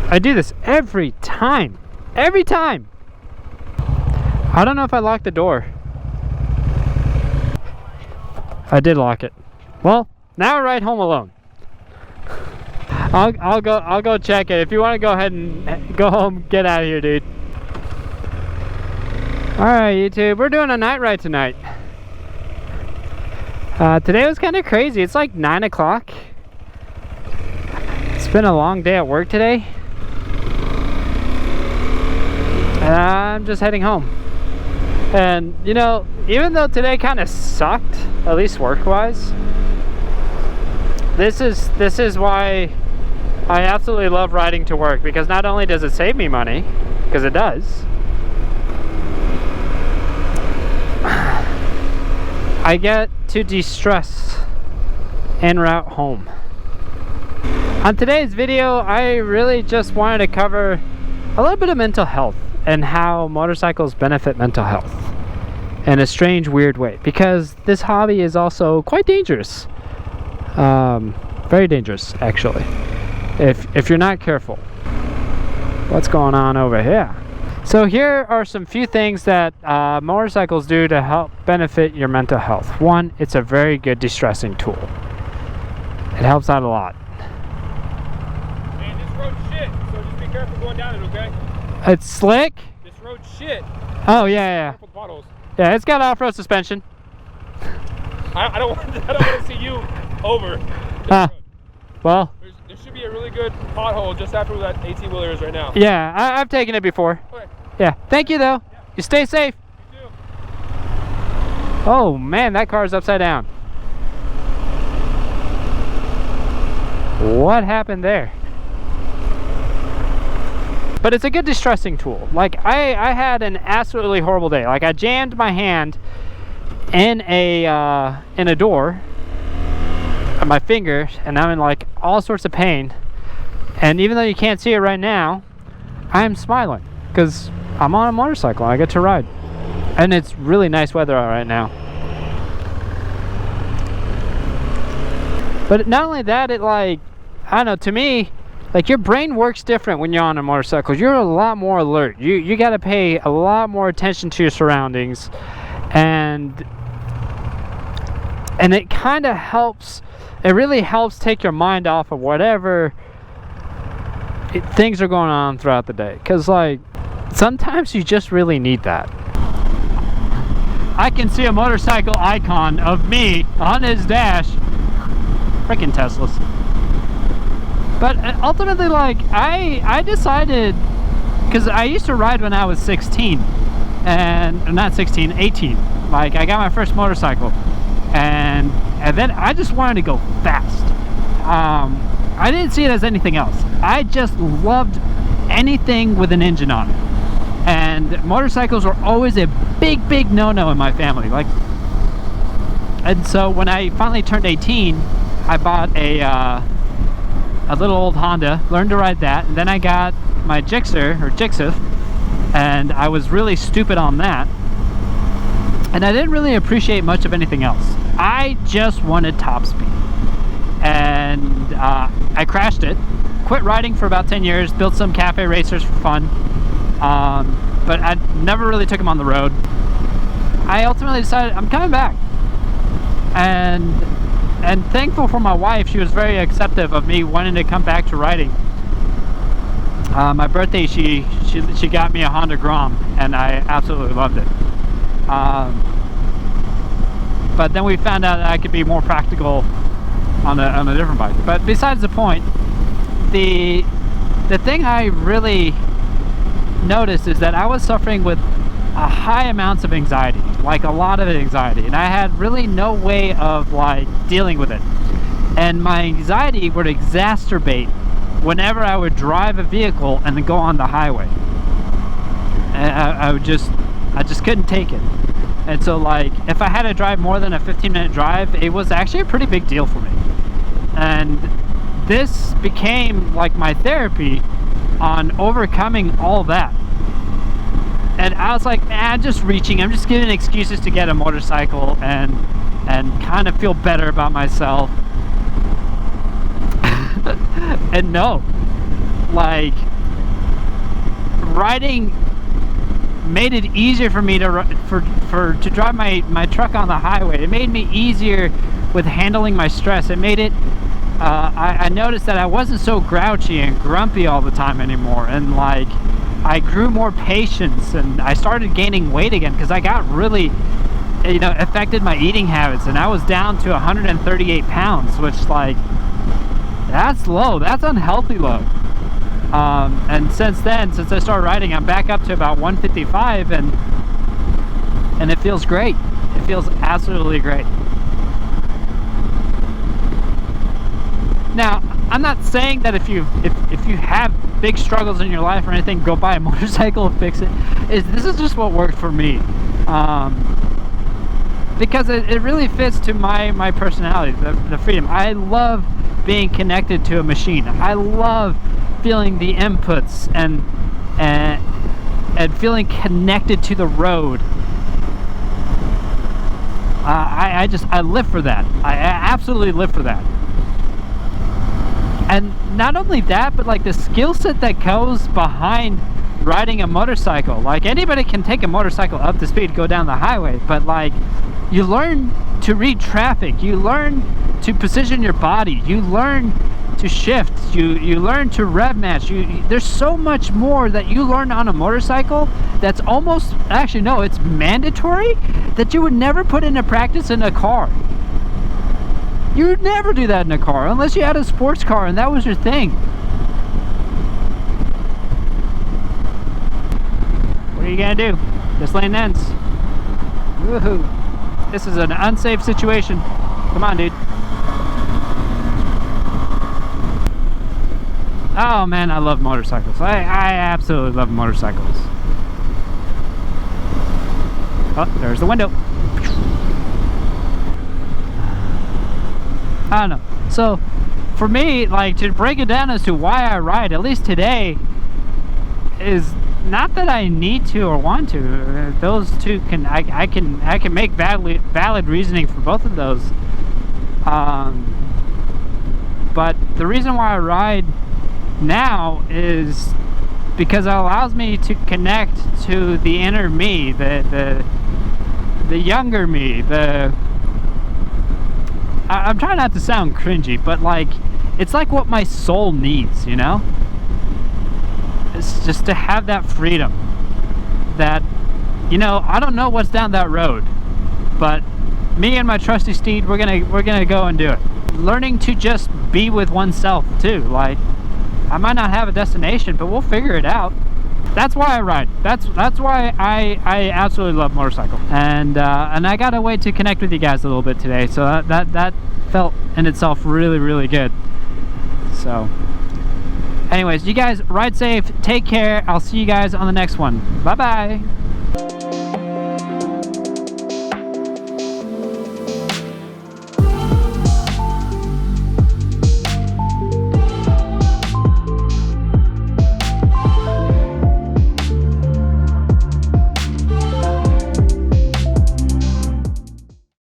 I do this every time. Every time. I don't know if I locked the door. I did lock it. Well, now I ride home alone. I'll go check it. If you want to go ahead and go home, get out of here, dude. Alright, YouTube, we're doing a night ride tonight. Today was kind of crazy. It's like 9 o'clock. It's been a long day at work today. And I'm just heading home. And, you know, even though today kind of sucked, at least work-wise, this is why I absolutely love riding to work, because not only does it save me money, because it does, I get to de-stress en route home. On today's video, I really just wanted to cover a little bit of mental health and how motorcycles benefit mental health in a strange, weird way, because this hobby is also quite dangerous. Very dangerous, actually, if you're not careful. What's going on over here? So here are some few things that motorcycles do to help benefit your mental health. One, it's a very good de-stressing tool. It helps out a lot. Man, this road's shit, so just be careful going down it, okay? It's slick? This road's shit. Oh, yeah. Careful with potholes. Yeah, it's got off-road suspension. I don't want to see you over. Well, there should be a really good pothole just after where that 18-wheeler is right now. Yeah, I've taken it before. Okay. Yeah, thank you though. Yeah. You stay safe. You too. Oh man, that car's upside down. What happened there? But it's a good de-stressing tool. Like I had an absolutely horrible day. Like I jammed my hand in a door, my finger, and I'm in like all sorts of pain. And even though you can't see it right now, I'm smiling because I'm on a motorcycle and I get to ride. And it's really nice weather out right now. But not only that, it like, I don't know, to me, like your brain works different when you're on a motorcycle. You're a lot more alert. You got to pay a lot more attention to your surroundings, and it kind of helps. It really helps take your mind off of whatever things are going on throughout the day. Because like sometimes you just really need that. I can see a motorcycle icon of me on his dash. Freaking Teslas. But ultimately, like, I decided, because I used to ride when I was 16, and not 16, 18. Like, I got my first motorcycle, and then I just wanted to go fast. I didn't see it as anything else. I just loved anything with an engine on it. And motorcycles were always a big no-no in my family. Like, and so when I finally turned 18, I bought a little old Honda, learned to ride that, and then I got my Gixxer, or Gixxer, and I was really stupid on that. And I didn't really appreciate much of anything else. I just wanted top speed. And I crashed it, quit riding for about 10 years, built some cafe racers for fun, but I never really took them on the road. I ultimately decided I'm coming back. And thankful for my wife, she was very acceptive of me wanting to come back to riding. My birthday, she got me a Honda Grom, and I absolutely loved it. But then we found out that I could be more practical on a different bike. But besides the point, the thing I really noticed is that I was suffering with a high amounts of anxiety, like a lot of anxiety, and I had really no way of like dealing with it. And my anxiety would exacerbate whenever I would drive a vehicle and then go on the highway. And I just couldn't take it. And so like if I had to drive more than a 15-minute drive, it was actually a pretty big deal for me. And this became like my therapy on overcoming all that. And I was like, I'm just reaching, I'm just giving excuses to get a motorcycle and kind of feel better about myself. And no, like riding made it easier for me to drive my truck on the highway. It made me easier with handling my stress. It made it I noticed that I wasn't so grouchy and grumpy all the time anymore, and like I grew more patience, and I started gaining weight again because I got really, you know, affected my eating habits, and I was down to 138 pounds, which, like, that's low. That's unhealthy low. And since then, since I started riding, I'm back up to about 155, and it feels great. It feels absolutely great. Now, I'm not saying that if you have big struggles in your life or anything, go buy a motorcycle and fix it. This is just what worked for me, because it really fits to my personality, the freedom. I love being connected to a machine. I love feeling the inputs and feeling connected to the road. I live for that. I absolutely live for that. And not only that, but like the skill set that goes behind riding a motorcycle. Like, anybody can take a motorcycle up to speed, go down the highway, but like, you learn to read traffic, you learn to position your body, you learn to shift, you learn to rev match. There's so much more that you learn on a motorcycle that's almost, actually no, it's mandatory, that you would never put into practice in a car. You would never do that in a car unless you had a sports car and that was your thing. What are you gonna do? This lane ends. Woohoo! This is an unsafe situation. Come on, dude. Oh man, I love motorcycles. I absolutely love motorcycles. Oh, there's the window. I don't know. So for me, like, to break it down as to why I ride, at least today, is not that I need to or want to. Those two can I can make valid reasoning for both of those. But the reason why I ride now is because it allows me to connect to the inner me, the younger me, I'm trying not to sound cringy, but like, it's like what my soul needs, you know? It's just to have that freedom that, you know, I don't know what's down that road, but me and my trusty steed, we're gonna go and do it. Learning to just be with oneself too. Like, I might not have a destination, but we'll figure it out. That's why I ride. That's why I absolutely love motorcycle. And I got a way to connect with you guys a little bit today, so that felt in itself really good. So anyways, you guys ride safe, take care. I'll see you guys on the next one. Bye bye.